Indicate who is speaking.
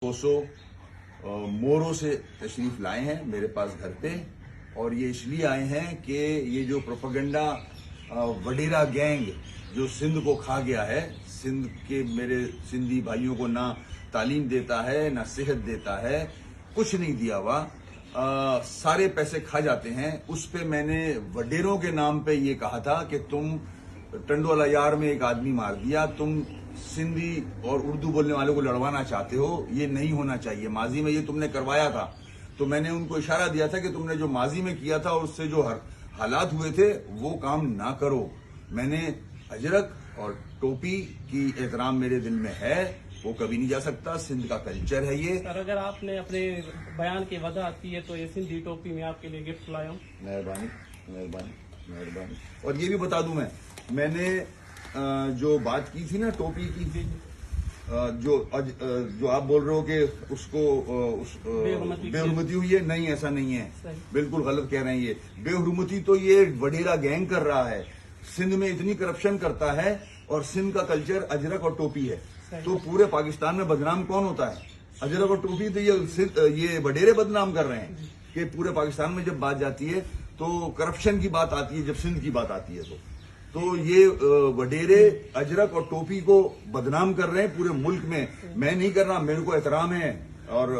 Speaker 1: कोसो मोरो से तशरीफ लाए हैं मेरे पास घर पे। और ये इसलिए आए हैं कि ये जो प्रोपेगेंडा वडेरा गैंग जो सिंध को खा गया है, सिंध के मेरे सिंधी भाइयों को ना तालीम देता है, ना सेहत देता है, कुछ नहीं दिया हुआ, सारे पैसे खा जाते हैं। उस पे मैंने वडेरों के नाम पे ये कहा था कि तुम टंडोला यार में एक आदमी मार दिया, तुम सिंधी और उर्दू बोलने वालों को लड़वाना चाहते हो, ये नहीं होना चाहिए। माजी में ये तुमने करवाया था, तो मैंने उनको इशारा दिया था कि तुमने जो माजी में किया था और उससे जो हालात हुए थे वो काम ना करो। मैंने अजरक और टोपी की एहतराम मेरे दिल में है, वो कभी नहीं जा सकता। सिंध का कल्चर है ये।
Speaker 2: सर, अगर आपने अपने बयान की वजाहत की है तो ये सिंधी टोपी में आपके लिए गिफ्ट लाया हूँ।
Speaker 1: मेहरबानी मेहरबानी मेहरबानी। और ये भी बता दूं, मैंने जो बात की थी ना टोपी की, जो आप बोल रहे हो कि उसको बेहुरमती हुई है, नहीं, ऐसा नहीं है, बिल्कुल गलत कह रहे हैं। ये बेहुरमती तो ये वडेरा गैंग कर रहा है, सिंध में इतनी करप्शन करता है, और सिंध का कल्चर अजरक और टोपी है। तो पूरे पाकिस्तान में बदनाम कौन होता है? अजरक और टोपी। तो ये वडेरे बदनाम कर रहे हैं कि पूरे पाकिस्तान में जब बात जाती है तो करप्शन की बात आती है, जब सिंध की बात आती है तो ये वडेरे अजरक और टोपी को बदनाम कर रहे हैं पूरे मुल्क में। मैं नहीं कर रहा, मेरे को एहतराम है। और